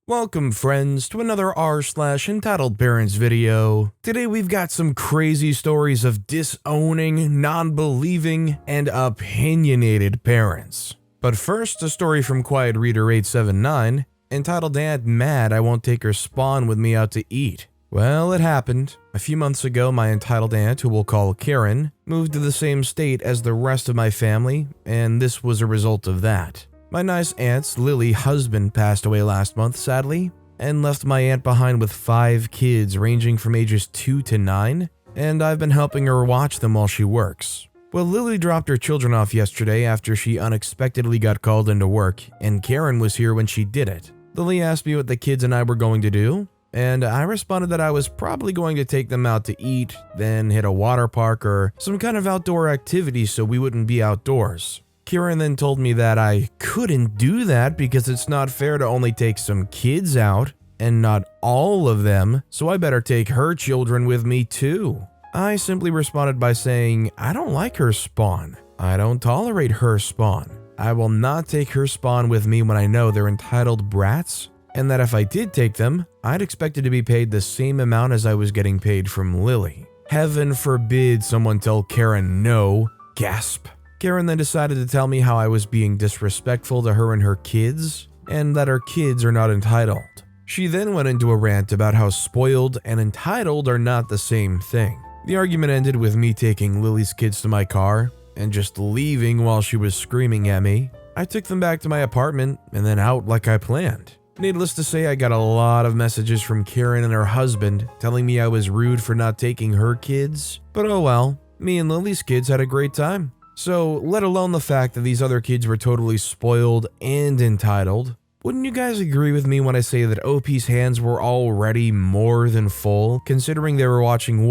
Welcome friends to another r/Entitled Parents video. Today we've got some crazy stories of disowning, non-believing, and opinionated parents. But first, a story from Quiet Reader 879, entitled "Aunt Mad I Won't Take Her Spawn With Me Out to Eat." Well, it happened. A few months ago, my entitled aunt, who we'll call Karen, moved to the same state as the rest of my family, and this was a result of that. My nice aunt's Lily husband passed away last month, sadly, and left my aunt behind with 5 kids ranging from ages 2 to 9, and I've been helping her watch them while she works. Well, Lily dropped her children off yesterday after she unexpectedly got called into work, and Karen was here when she did it. Lily asked me what the kids and I were going to do, and I responded that I was probably going to take them out to eat, then hit a water park or some kind of outdoor activity so we wouldn't be outdoors. Karen then told me that I couldn't do that because it's not fair to only take some kids out, and not all of them, so I better take her children with me too. I simply responded by saying, I don't like her spawn. I don't tolerate her spawn. I will not take her spawn with me when I know they're entitled brats, and that if I did take them, I'd expect it to be paid the same amount as I was getting paid from Lily. Heaven forbid someone tell Karen no. Gasp. Karen then decided to tell me how I was being disrespectful to her and her kids, and that her kids are not entitled. She then went into a rant about how spoiled and entitled are not the same thing. The argument ended with me taking Lily's kids to my car and just leaving while she was screaming at me. I took them back to my apartment and then out like I planned. Needless to say, I got a lot of messages from Karen and her husband telling me I was rude for not taking her kids, but oh well, me and Lily's kids had a great time. So, let alone the fact that these other kids were totally spoiled and entitled, wouldn't you guys agree with me when I say that OP's hands were already more than full, considering they were watching,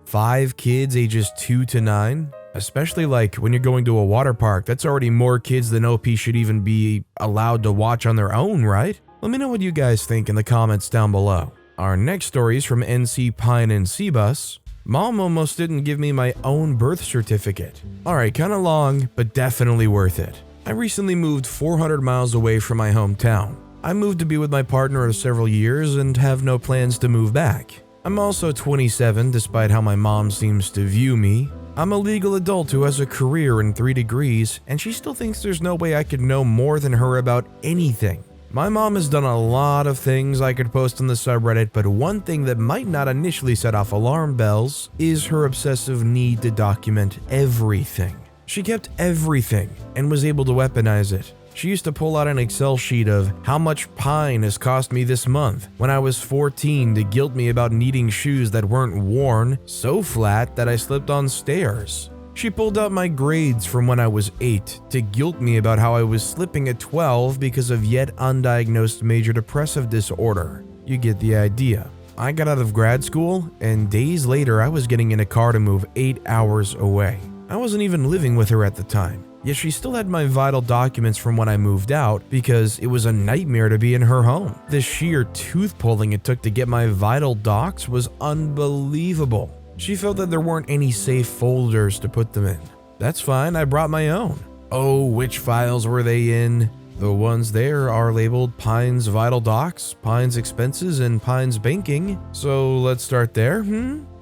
5 kids ages 2 to 9? Especially like when you're going to a water park, that's already more kids than OP should even be allowed to watch on their own, right? Let me know what you guys think in the comments down below. Our next story is from NC Pine and Cbus. Mom almost didn't give me my own birth certificate. Alright, kinda long, but definitely worth it. I recently moved 400 miles away from my hometown. I moved to be with my partner of several years and have no plans to move back. I'm also 27, despite how my mom seems to view me. I'm a legal adult who has a career in 3 degrees, and she still thinks there's no way I could know more than her about anything. My mom has done a lot of things I could post on the subreddit, but one thing that might not initially set off alarm bells is her obsessive need to document everything. She kept everything and was able to weaponize it. She used to pull out an Excel sheet of how much pine has cost me this month when I was 14 to guilt me about needing shoes that weren't worn so flat that I slipped on stairs. She pulled out my grades from when I was 8 to guilt me about how I was slipping at 12 because of yet undiagnosed major depressive disorder. You get the idea. I got out of grad school, and days later I was getting in a car to move 8 hours away. I wasn't even living with her at the time, yet she still had my vital documents from when I moved out because it was a nightmare to be in her home. The sheer tooth pulling it took to get my vital docs was unbelievable. She felt that there weren't any safe folders to put them in. That's fine, I brought my own. Oh, which files were they in? The ones there are labeled Pine's Vital Docs, Pine's Expenses, and Pine's Banking. So let's start there,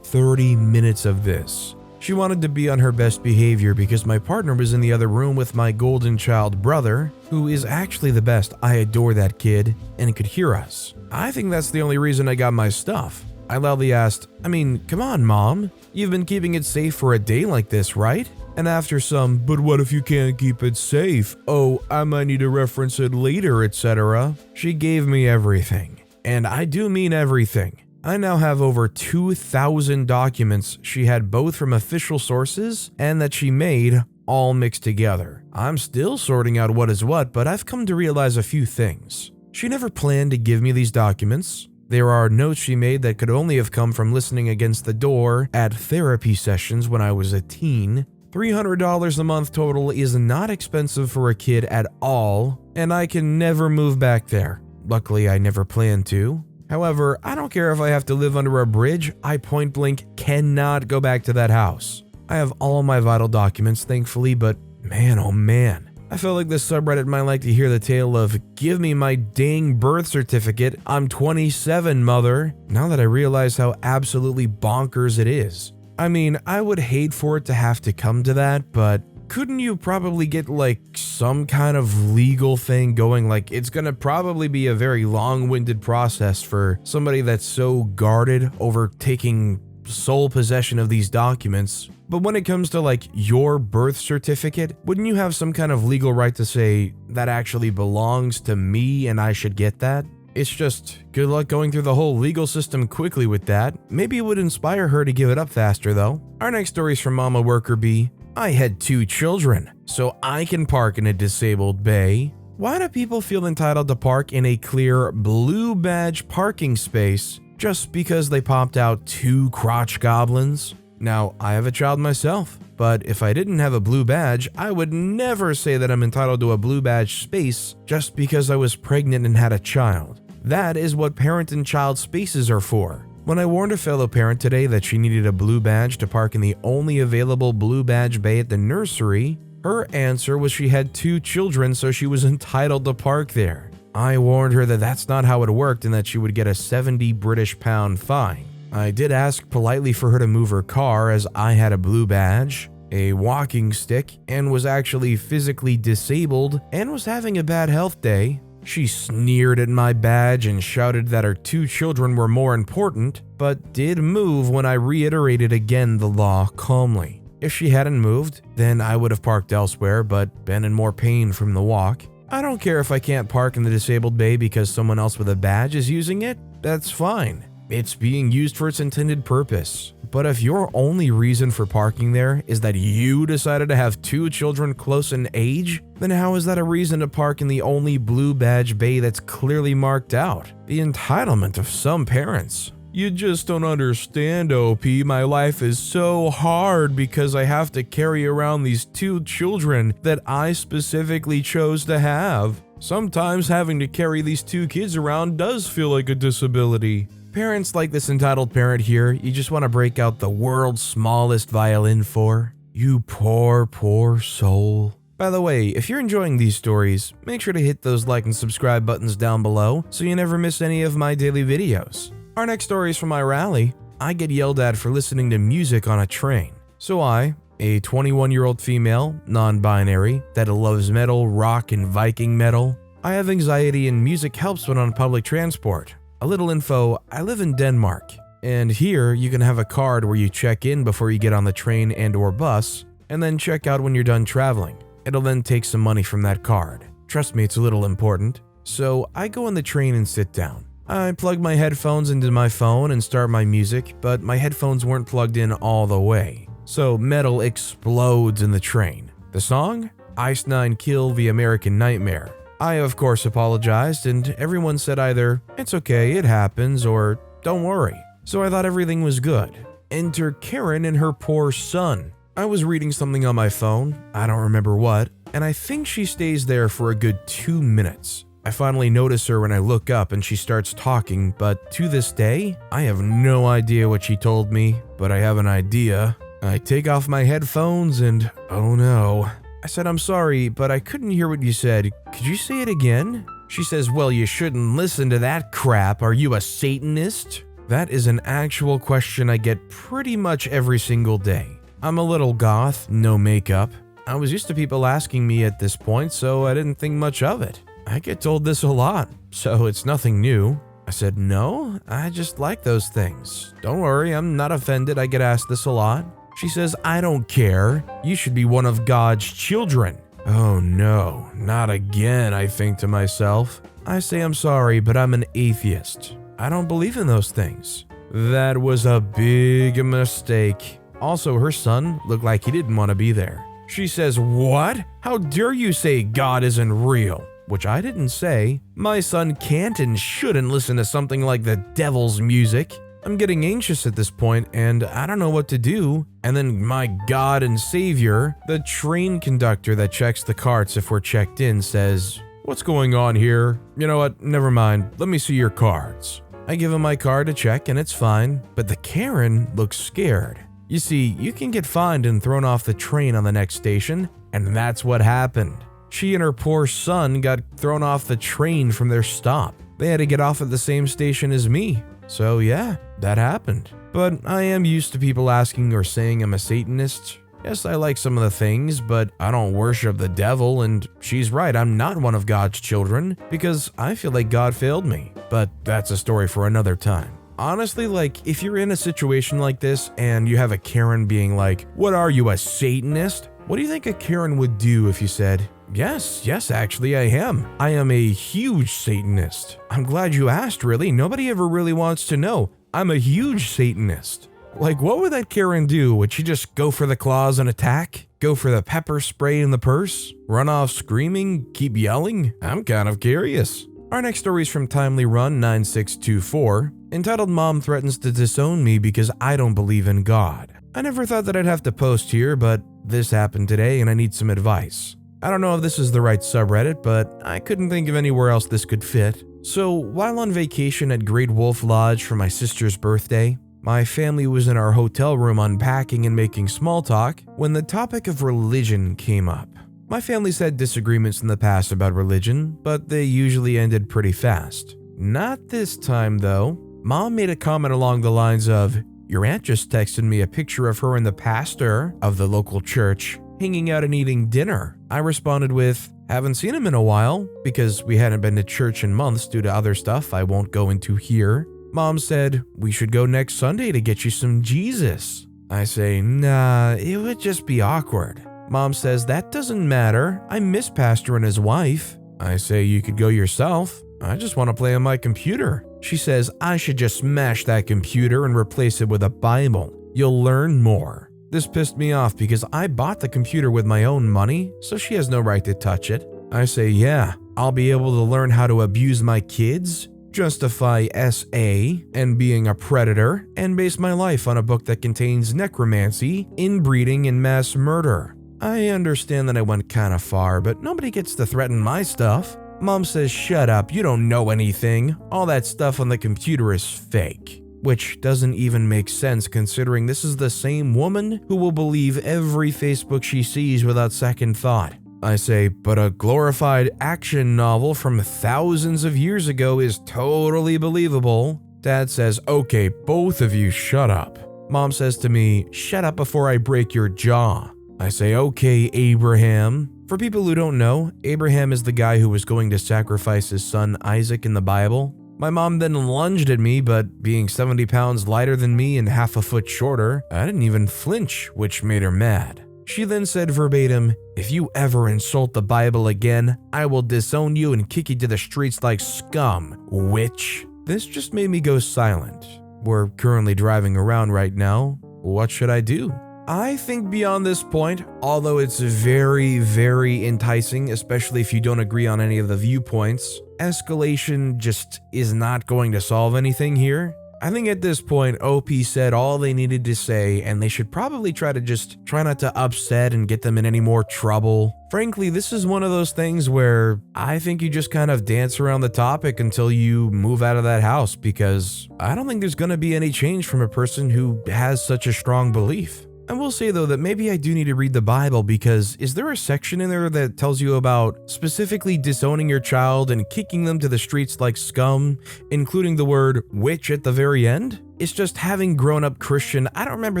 30 minutes of this. She wanted to be on her best behavior because my partner was in the other room with my golden child brother, who is actually the best. I adore that kid, and could hear us. I think that's the only reason I got my stuff. I loudly asked, come on, Mom. You've been keeping it safe for a day like this, right? And after some, but what if you can't keep it safe? Oh, I might need to reference it later, etc. She gave me everything. And I do mean everything. I now have over 2,000 documents she had both from official sources and that she made, all mixed together. I'm still sorting out what is what, but I've come to realize a few things. She never planned to give me these documents. There are notes she made that could only have come from listening against the door at therapy sessions when I was a teen. $300 a month total is not expensive for a kid at all, and I can never move back there. Luckily, I never planned to. However, I don't care if I have to live under a bridge, I point blank cannot go back to that house. I have all my vital documents, thankfully, but man, oh man. I feel like this subreddit might like to hear the tale of, give me my dang birth certificate, I'm 27, mother, now that I realize how absolutely bonkers it is. I mean, I would hate for it to have to come to that, but couldn't you probably get like some kind of legal thing going? Like, it's gonna probably be a very long-winded process for somebody that's so guarded over taking sole possession of these documents. But when it comes to like your birth certificate, wouldn't you have some kind of legal right to say that actually belongs to me and I should get that? It's just good luck going through the whole legal system quickly with that. Maybe it would inspire her to give it up faster though. Our next story is from Mama Worker B. I had 2 children, so I can park in a disabled bay. Why do people feel entitled to park in a clear blue badge parking space just because they popped out 2 crotch goblins? Now, I have a child myself, but if I didn't have a blue badge, I would never say that I'm entitled to a blue badge space just because I was pregnant and had a child. That is what parent and child spaces are for. When I warned a fellow parent today that she needed a blue badge to park in the only available blue badge bay at the nursery, her answer was she had 2 children, so she was entitled to park there. I warned her that that's not how it worked and that she would get a 70 British pound fine. I did ask politely for her to move her car as I had a blue badge, a walking stick, and was actually physically disabled and was having a bad health day. She sneered at my badge and shouted that her 2 children were more important, but did move when I reiterated again the law calmly. If she hadn't moved, then I would have parked elsewhere but been in more pain from the walk. I don't care if I can't park in the disabled bay because someone else with a badge is using it, that's fine. It's being used for its intended purpose. But if your only reason for parking there is that you decided to have 2 children close in age, then how is that a reason to park in the only blue badge bay that's clearly marked out? The entitlement of some parents. You just don't understand, OP. My life is so hard because I have to carry around these 2 children that I specifically chose to have. Sometimes having to carry these 2 kids around does feel like a disability. Parents like this entitled parent here, you just want to break out the world's smallest violin for. You poor, poor soul. By the way, if you're enjoying these stories, make sure to hit those like and subscribe buttons down below so you never miss any of my daily videos. Our next story is from my rally. I get yelled at for listening to music on a train. So I, a 21-year-old female, non-binary, that loves metal, rock, and Viking metal, I have anxiety and music helps when on public transport. A little info, I live in Denmark, and here you can have a card where you check in before you get on the train and or bus, and then check out when you're done traveling. It'll then take some money from that card. Trust me, it's a little important. So I go on the train and sit down. I plug my headphones into my phone and start my music, but my headphones weren't plugged in all the way. So metal explodes in the train. The song? Ice Nine Kill the American Nightmare. I of course apologized and everyone said either, it's okay, it happens, or don't worry. So I thought everything was good. Enter Karen and her poor son. I was reading something on my phone, I don't remember what, and I think she stays there for a good 2 minutes. I finally notice her when I look up and she starts talking, but to this day, I have no idea what she told me, but I have an idea. I take off my headphones and oh no. I said, I'm sorry, but I couldn't hear what you said. Could you say it again? She says, well, you shouldn't listen to that crap. Are you a Satanist? That is an actual question I get pretty much every single day. I'm a little goth, no makeup. I was used to people asking me at this point, so I didn't think much of it. I get told this a lot, so it's nothing new. I said, no, I just like those things. Don't worry, I'm not offended. I get asked this a lot. She says, I don't care. You should be one of God's children. Oh no, not again, I think to myself. I say I'm sorry, but I'm an atheist. I don't believe in those things. That was a big mistake. Also, her son looked like he didn't want to be there. She says, what? How dare you say God isn't real? Which I didn't say. My son can't and shouldn't listen to something like the devil's music. I'm getting anxious at this point and I don't know what to do. And then my God and Savior, the train conductor that checks the carts if we're checked in, says, what's going on here? You know what? Never mind. Let me see your cards. I give him my card to check and it's fine, but the Karen looks scared. You see, you can get fined and thrown off the train on the next station, and that's what happened. She and her poor son got thrown off the train from their stop. They had to get off at the same station as me. So yeah, that happened. But I am used to people asking or saying I'm a Satanist. Yes, I like some of the things, but I don't worship the devil, and she's right, I'm not one of God's children because I feel like God failed me. But that's a story for another time. Honestly, like, if you're in a situation like this and you have a Karen being like, "What are you, a Satanist?" What do you think a Karen would do if you said, Yes, actually I am. I am a huge Satanist. I'm glad you asked, really. Nobody ever really wants to know. I'm a huge Satanist. Like, what would that Karen do? Would she just go for the claws and attack? Go for the pepper spray in the purse? Run off screaming? Keep yelling? I'm kind of curious. Our next story is from Timely Run 9624, entitled "Mom Threatens to Disown Me Because I Don't Believe in God." I never thought that I'd have to post here, but this happened today and I need some advice. I don't know if this is the right subreddit, but I couldn't think of anywhere else this could fit. So, while on vacation at Great Wolf Lodge for my sister's birthday, my family was in our hotel room unpacking and making small talk when the topic of religion came up. My family's had disagreements in the past about religion, but they usually ended pretty fast. Not this time, though. Mom made a comment along the lines of, "Your aunt just texted me a picture of her and the pastor of the local church hanging out and eating dinner." I responded with, "Haven't seen him in a while," because we hadn't been to church in months due to other stuff I won't go into here. Mom said, "We should go next Sunday to get you some Jesus." I say, "Nah, it would just be awkward." Mom says, "That doesn't matter. I miss Pastor and his wife." I say, "You could go yourself. I just want to play on my computer." She says, "I should just smash that computer and replace it with a Bible. You'll learn more." This pissed me off because I bought the computer with my own money, so she has no right to touch it. I say, "Yeah, I'll be able to learn how to abuse my kids, justify SA and being a predator, and base my life on a book that contains necromancy, inbreeding, and mass murder." I understand that I went kinda far, but nobody gets to threaten my stuff. Mom says, "Shut up, you don't know anything. All that stuff on the computer is fake." Which doesn't even make sense considering this is the same woman who will believe every Facebook she sees without second thought. I say, "But a glorified action novel from thousands of years ago is totally believable." Dad says, "Okay, both of you shut up." Mom says to me, "Shut up before I break your jaw." I say, "Okay, Abraham." For people who don't know, Abraham is the guy who was going to sacrifice his son Isaac in the Bible. My mom then lunged at me, but being 70 pounds lighter than me and half a foot shorter, I didn't even flinch, which made her mad. She then said verbatim, "If you ever insult the Bible again, I will disown you and kick you to the streets like scum, witch." This just made me go silent. We're currently driving around right now. What should I do? I think beyond this point, although it's very, very enticing, especially if you don't agree on any of the viewpoints, escalation just is not going to solve anything here. I think at this point, OP said all they needed to say, and they should probably try not to upset and get them in any more trouble. Frankly, this is one of those things where I think you just kind of dance around the topic until you move out of that house, because I don't think there's going to be any change from a person who has such a strong belief. I will say though that maybe I do need to read the Bible, because is there a section in there that tells you about specifically disowning your child and kicking them to the streets like scum, including the word witch at the very end? It's just having grown up Christian, I don't remember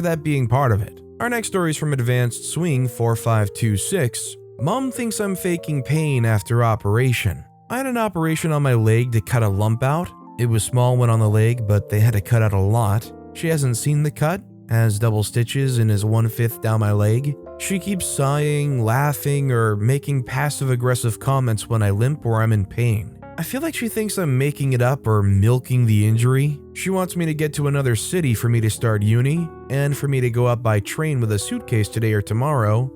that being part of it. Our next story is from Advanced Swing 4526. Mom thinks I'm faking pain after operation. I had an operation on my leg to cut a lump out. It was small one on the leg, but they had to cut out a lot. She hasn't seen the cut. Has double stitches and is 1/5 down my leg. She keeps sighing, laughing, or making passive-aggressive comments when I limp or I'm in pain. I feel like she thinks I'm making it up or milking the injury. She wants me to get to another city for me to start uni, and for me to go up by train with a suitcase today or tomorrow.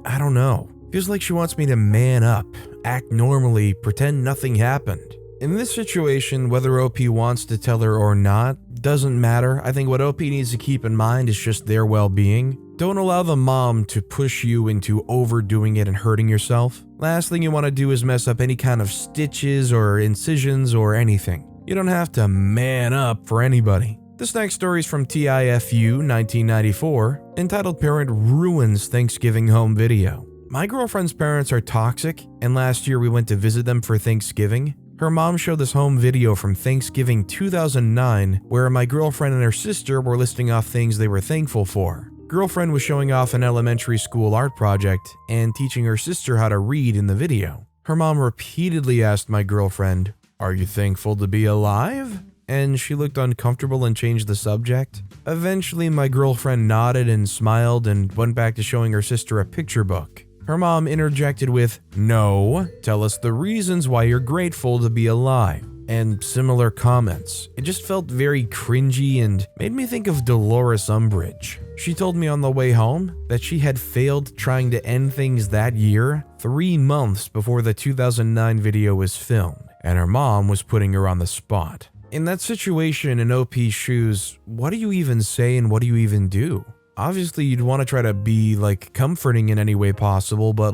I don't know. Feels like she wants me to man up, act normally, pretend nothing happened. In this situation, whether OP wants to tell her or not, doesn't matter. I think what OP needs to keep in mind is just their well-being. Don't allow the mom to push you into overdoing it and hurting yourself. Last thing you want to do is mess up any kind of stitches or incisions or anything. You don't have to man up for anybody. This next story is from TIFU 1994, entitled "Parent Ruins Thanksgiving Home Video." My girlfriend's parents are toxic, and last year we went to visit them for Thanksgiving. Her mom showed this home video from Thanksgiving 2009 where my girlfriend and her sister were listing off things they were thankful for. Girlfriend was showing off an elementary school art project and teaching her sister how to read in the video. Her mom repeatedly asked my girlfriend, "Are you thankful to be alive?" And she looked uncomfortable and changed the subject. Eventually, my girlfriend nodded and smiled and went back to showing her sister a picture book. Her mom interjected with, "No, tell us the reasons why you're grateful to be alive," and similar comments. It just felt very cringy and made me think of Dolores Umbridge. She told me on the way home that she had failed trying to end things that year, 3 months before the 2009 video was filmed, and her mom was putting her on the spot. In that situation, in OP's shoes, what do you even say and what do you even do? Obviously, you'd want to try to be comforting in any way possible, but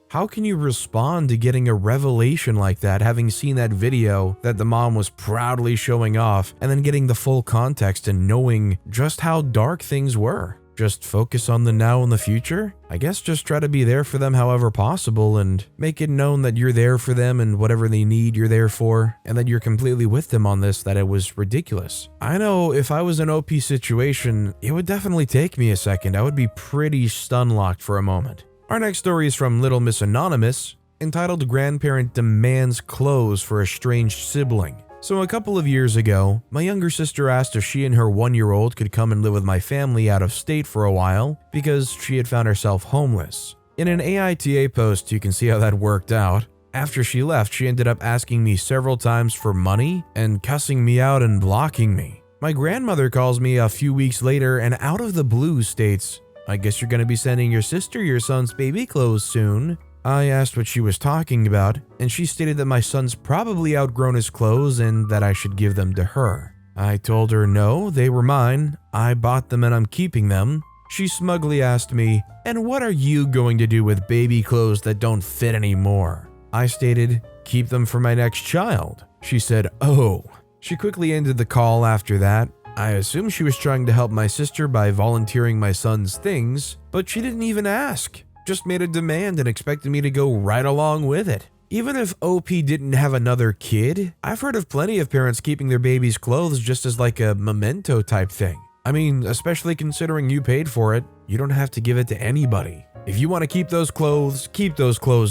how can you respond to getting a revelation like that, having seen that video that the mom was proudly showing off, and then getting the full context and knowing just how dark things were? Just focus on the now and the future? I guess just try to be there for them however possible and make it known that you're there for them and whatever they need you're there for, and that you're completely with them on this, that it was ridiculous. I know if I was in OP situation, it would definitely take me a second. I would be pretty stun-locked for a moment. Our next story is from Little Miss Anonymous, entitled Grandparent Demands Clothes for Estranged Sibling. So a couple of years ago, my younger sister asked if she and her 1-year-old could come and live with my family out of state for a while because she had found herself homeless. In an AITA post, you can see how that worked out. After she left, she ended up asking me several times for money and cussing me out and blocking me. My grandmother calls me a few weeks later and out of the blue states, "I guess you're going to be sending your sister your son's baby clothes soon." I asked what she was talking about, and she stated that my son's probably outgrown his clothes and that I should give them to her. I told her no, they were mine, I bought them and I'm keeping them. She smugly asked me, "And what are you going to do with baby clothes that don't fit anymore?" I stated, "Keep them for my next child." She said, "Oh." She quickly ended the call after that. I assume she was trying to help my sister by volunteering my son's things, but she didn't even ask. Just made a demand and expected me to go right along with it. Even if OP didn't have another kid, I've heard of plenty of parents keeping their baby's clothes just as a memento type thing. I mean, especially considering you paid for it, you don't have to give it to anybody. If you want to keep those clothes,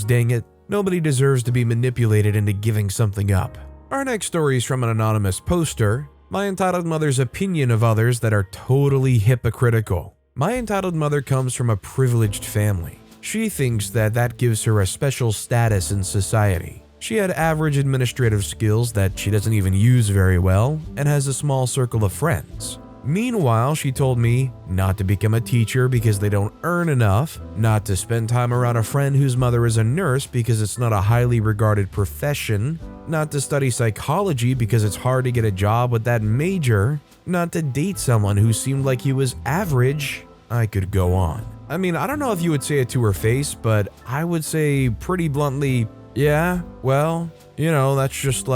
dang it. Nobody deserves to be manipulated into giving something up. Our next story is from an anonymous poster, my entitled mother's opinion of others that are totally hypocritical. My entitled mother comes from a privileged family. She thinks that gives her a special status in society. She had average administrative skills that she doesn't even use very well and has a small circle of friends. Meanwhile, she told me not to become a teacher because they don't earn enough, not to spend time around a friend whose mother is a nurse because it's not a highly regarded profession, not to study psychology because it's hard to get a job with that major, not to date someone who seemed like he was average. I could go on. I mean, I don't know if you would say it to her face, but I would say pretty bluntly, "Yeah, well, that's just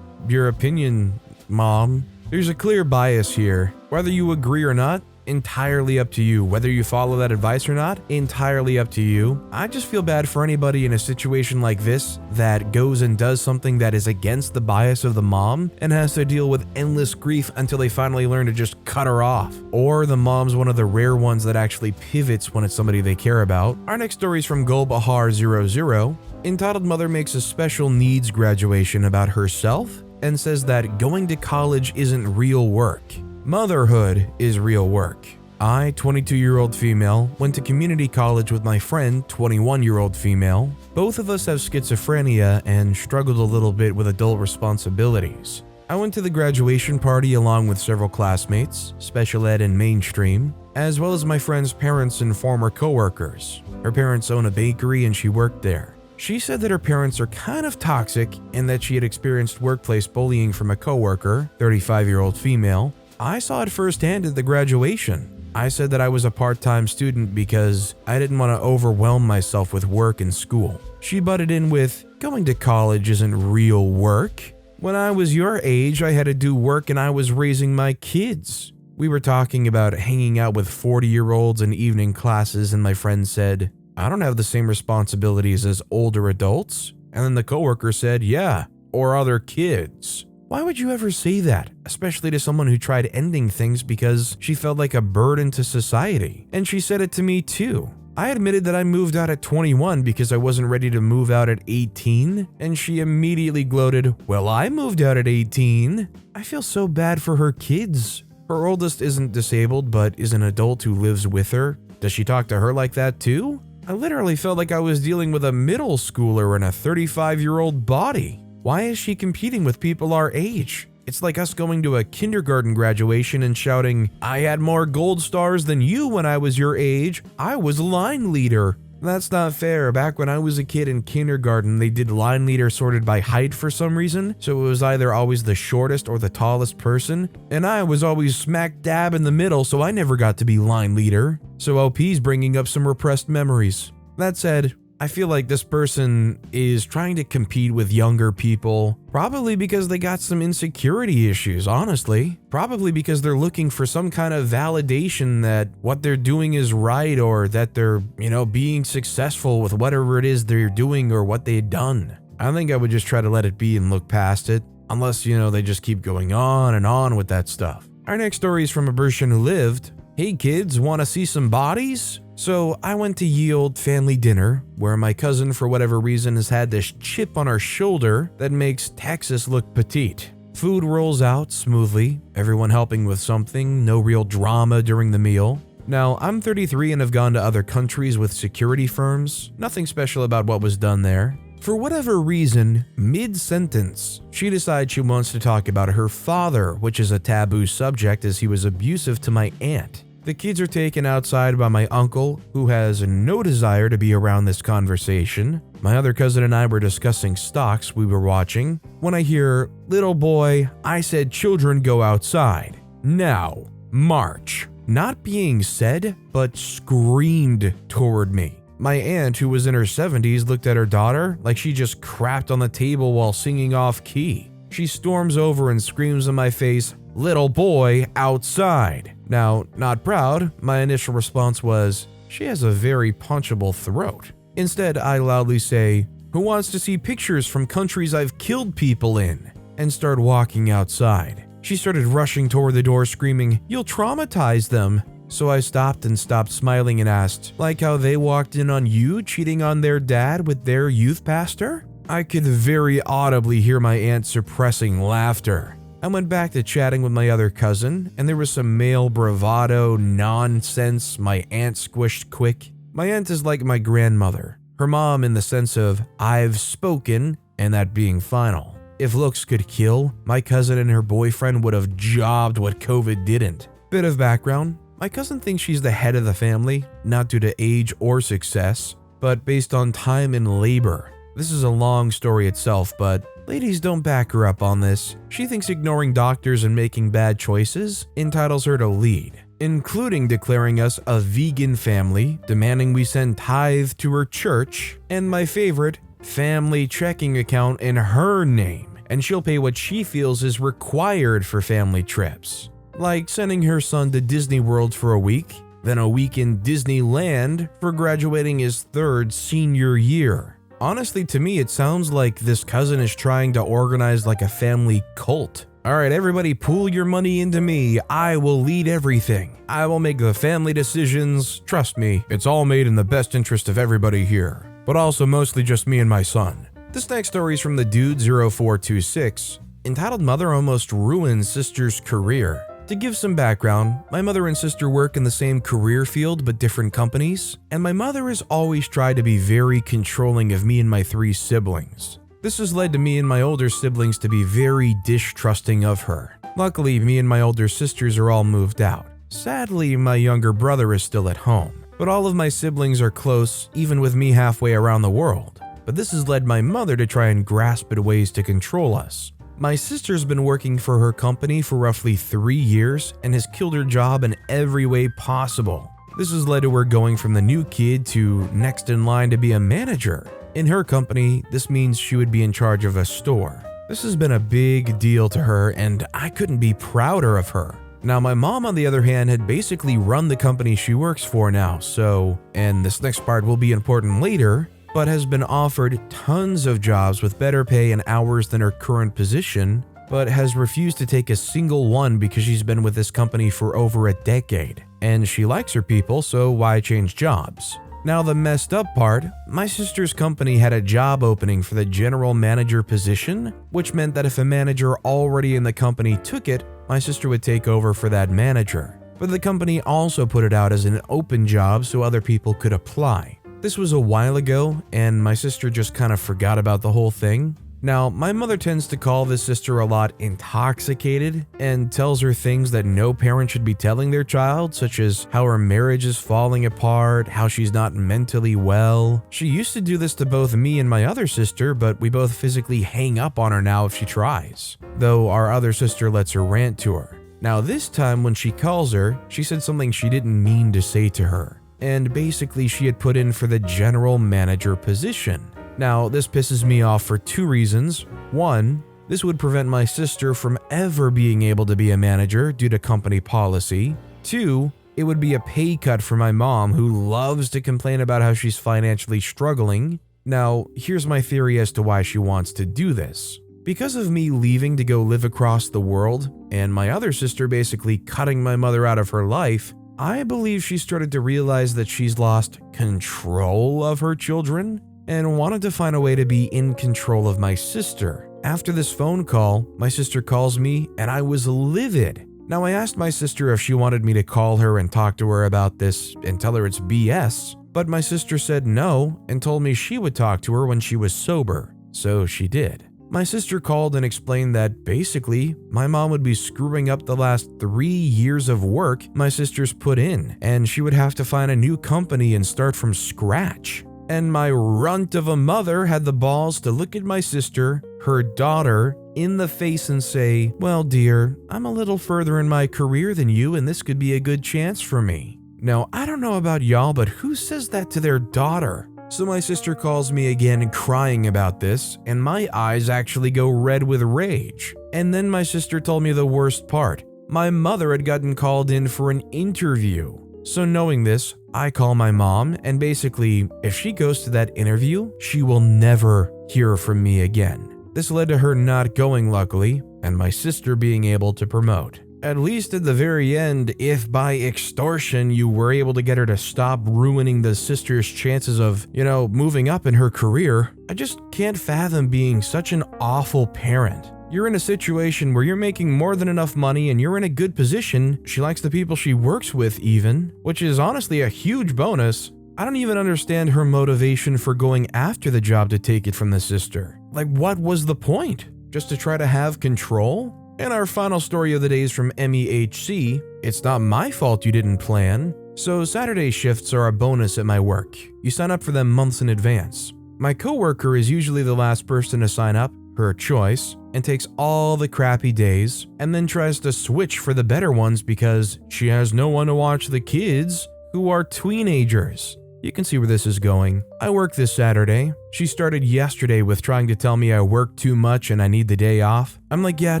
your opinion, Mom." There's a clear bias here. Whether you agree or not, entirely up to you. Whether you follow that advice or not, entirely up to you. I just feel bad for anybody in a situation like this that goes and does something that is against the bias of the mom and has to deal with endless grief until they finally learn to just cut her off. Or the mom's one of the rare ones that actually pivots when it's somebody they care about. Our next story is from Golbahar00, entitled Mother Makes a Special Needs Graduation About Herself and says that going to college isn't real work. Motherhood is real work. I, 22-year-old female, went to community college with my friend, 21-year-old female. Both of us have schizophrenia and struggled a little bit with adult responsibilities. I went to the graduation party along with several classmates, special ed and mainstream, as well as my friend's parents and former coworkers. Her parents own a bakery and she worked there. She said that her parents are kind of toxic and that she had experienced workplace bullying from a coworker, 35-year-old female. I saw it firsthand at the graduation. I said that I was a part-time student because I didn't want to overwhelm myself with work and school. She butted in with, "Going to college isn't real work. When I was your age, I had to do work and I was raising my kids." We were talking about hanging out with 40-year-olds in evening classes and my friend said, I don't have the same responsibilities as older adults. And then the coworker said, yeah, or other kids. Why would you ever say that, especially to someone who tried ending things because she felt like a burden to society? And she said it to me too. I admitted that I moved out at 21 because I wasn't ready to move out at 18, and she immediately gloated, well, I moved out at 18. I feel so bad for her kids. Her oldest isn't disabled, but is an adult who lives with her. Does she talk to her like that too? I literally felt like I was dealing with a middle schooler in a 35-year-old body. Why is she competing with people our age? It's like us going to a kindergarten graduation and shouting, I had more gold stars than you when I was your age. I was line leader. That's not fair. Back when I was a kid in kindergarten, they did line leader sorted by height for some reason, so it was either always the shortest or the tallest person, and I was always smack dab in the middle, so I never got to be line leader. So OP's bringing up some repressed memories. That said, I feel like this person is trying to compete with younger people, probably because they got some insecurity issues, honestly. Probably because they're looking for some kind of validation that what they're doing is right, or that they're, being successful with whatever it is they're doing or what they've done. I think I would just try to let it be and look past it, unless, they just keep going on and on with that stuff. Our next story is from a person who lived. Hey kids, want to see some bodies? So I went to ye olde family dinner, where my cousin for whatever reason has had this chip on her shoulder that makes Texas look petite. Food rolls out smoothly, everyone helping with something, no real drama during the meal. Now, I'm 33 and have gone to other countries with security firms, nothing special about what was done there. For whatever reason, mid-sentence, she decides she wants to talk about her father, which is a taboo subject as he was abusive to my aunt. The kids are taken outside by my uncle, who has no desire to be around this conversation. My other cousin and I were discussing stocks we were watching when I hear, little boy, I said children go outside. Now, march. Not being said, but screamed toward me. My aunt, who was in her 70s, looked at her daughter like she just crapped on the table while singing off key. She storms over and screams in my face, little boy, outside. Now, not proud, my initial response was, she has a very punchable throat. Instead, I loudly say, who wants to see pictures from countries I've killed people in? And start walking outside. She started rushing toward the door screaming, you'll traumatize them. So I stopped smiling and asked, like how they walked in on you cheating on their dad with their youth pastor? I could very audibly hear my aunt suppressing laughter. I went back to chatting with my other cousin, and there was some male bravado nonsense my aunt squished quick. My aunt is like my grandmother, her mom in the sense of I've spoken and that being final. If looks could kill, my cousin and her boyfriend would have jobbed what COVID didn't. Bit of background, my cousin thinks she's the head of the family, not due to age or success, but based on time and labor. This is a long story itself, but ladies don't back her up on this. She thinks ignoring doctors and making bad choices entitles her to lead, including declaring us a vegan family, demanding we send tithe to her church, and my favorite, family checking account in her name, and she'll pay what she feels is required for family trips. Like sending her son to Disney World for a week, then a week in Disneyland for graduating his 3rd senior year. Honestly, to me, it sounds like this cousin is trying to organize like a family cult. Alright, everybody pool your money into me. I will lead everything. I will make the family decisions. Trust me, it's all made in the best interest of everybody here. But also mostly just me and my son. This next story is from the dude 0426, entitled Mother Almost Ruins Sister's Career. To give some background, my mother and sister work in the same career field but different companies, and my mother has always tried to be very controlling of me and my 3 siblings. This has led to me and my older siblings to be very distrusting of her. Luckily, me and my older sisters are all moved out. Sadly, my younger brother is still at home, but all of my siblings are close, even with me halfway around the world. But this has led my mother to try and grasp at ways to control us. My sister's been working for her company for roughly 3 years and has killed her job in every way possible. This has led to her going from the new kid to next in line to be a manager. In her company, this means she would be in charge of a store. This has been a big deal to her, and I couldn't be prouder of her. Now, my mom, on the other hand, had basically run the company she works for now, so, and this next part will be important later, but has been offered tons of jobs with better pay and hours than her current position, but has refused to take a single one because she's been with this company for over a decade. And she likes her people, so why change jobs? Now, the messed up part, my sister's company had a job opening for the general manager position, which meant that if a manager already in the company took it, my sister would take over for that manager. But the company also put it out as an open job so other people could apply. This was a while ago, and my sister just kind of forgot about the whole thing. Now, my mother tends to call this sister a lot intoxicated and tells her things that no parent should be telling their child, such as how her marriage is falling apart, how she's not mentally well. She used to do this to both me and my other sister, but we both physically hang up on her now if she tries, though our other sister lets her rant to her. Now, this time when she calls her, she said something she didn't mean to say to her, and basically she had put in for the general manager position. Now, this pisses me off for two reasons. One, this would prevent my sister from ever being able to be a manager due to company policy. Two, it would be a pay cut for my mom, who loves to complain about how she's financially struggling. Now, here's my theory as to why she wants to do this. Because of me leaving to go live across the world, and my other sister basically cutting my mother out of her life, I believe she started to realize that she's lost control of her children, and wanted to find a way to be in control of my sister. After this phone call, my sister calls me and I was livid. Now, I asked my sister if she wanted me to call her and talk to her about this and tell her it's BS, but my sister said no and told me she would talk to her when she was sober, so she did. My sister called and explained that basically, my mom would be screwing up the last 3 years of work my sister's put in, and she would have to find a new company and start from scratch. And my runt of a mother had the balls to look at my sister, her daughter, in the face and say, "Well, dear, I'm a little further in my career than you, and this could be a good chance for me." Now, I don't know about y'all, but who says that to their daughter? So my sister calls me again crying about this, and my eyes actually go red with rage. And then my sister told me the worst part. My mother had gotten called in for an interview. So knowing this, I call my mom, and basically, if she goes to that interview, she will never hear from me again. This led to her not going, luckily, and my sister being able to promote. At least at the very end, if by extortion you were able to get her to stop ruining the sister's chances of, moving up in her career, I just can't fathom being such an awful parent. You're in a situation where you're making more than enough money and you're in a good position. She likes the people she works with even, which is honestly a huge bonus. I don't even understand her motivation for going after the job to take it from the sister. Like, what was the point? Just to try to have control? And our final story of the day is from MEHC. It's not my fault you didn't plan. So Saturday shifts are a bonus at my work. You sign up for them months in advance. My coworker is usually the last person to sign up, her choice, and takes all the crappy days, and then tries to switch for the better ones because she has no one to watch the kids, who are teenagers. You can see where this is going. I work this Saturday. She started yesterday with trying to tell me I work too much and I need the day off. I'm like, yeah,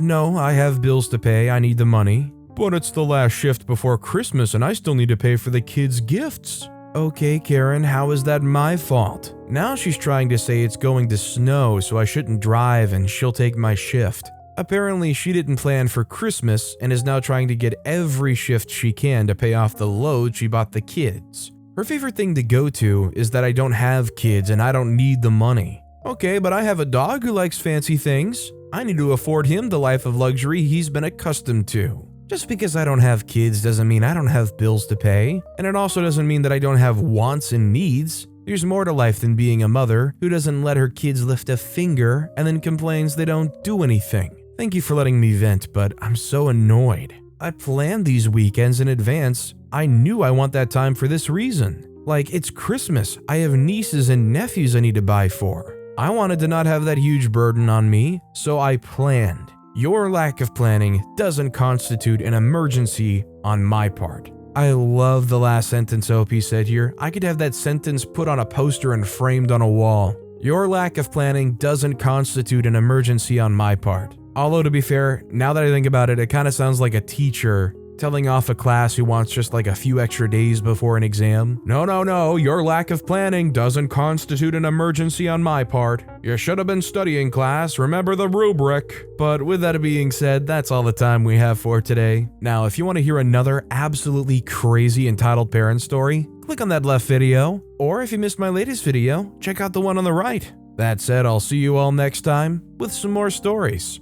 no, I have bills to pay, I need the money. But it's the last shift before Christmas and I still need to pay for the kids' gifts. Okay, Karen, how is that my fault? Now she's trying to say it's going to snow, so I shouldn't drive and she'll take my shift. Apparently, she didn't plan for Christmas and is now trying to get every shift she can to pay off the load she bought the kids. Her favorite thing to go to is that I don't have kids and I don't need the money. Okay, but I have a dog who likes fancy things. I need to afford him the life of luxury he's been accustomed to. Just because I don't have kids doesn't mean I don't have bills to pay, and it also doesn't mean that I don't have wants and needs. There's more to life than being a mother who doesn't let her kids lift a finger and then complains they don't do anything. Thank you for letting me vent, but I'm so annoyed. I planned these weekends in advance. I knew I want that time for this reason. Like, it's Christmas. I have nieces and nephews I need to buy for. I wanted to not have that huge burden on me, so I planned. Your lack of planning doesn't constitute an emergency on my part. I love the last sentence OP said here. I could have that sentence put on a poster and framed on a wall. Your lack of planning doesn't constitute an emergency on my part. Although, to be fair, now that I think about it, it kind of sounds like a teacher telling off a class who wants just like a few extra days before an exam. No, your lack of planning doesn't constitute an emergency on my part. You should have been studying, class, remember the rubric. But with that being said, that's all the time we have for today. Now, if you want to hear another absolutely crazy entitled parent story, click on that left video, or if you missed my latest video, check out the one on the right. That said, I'll see you all next time with some more stories.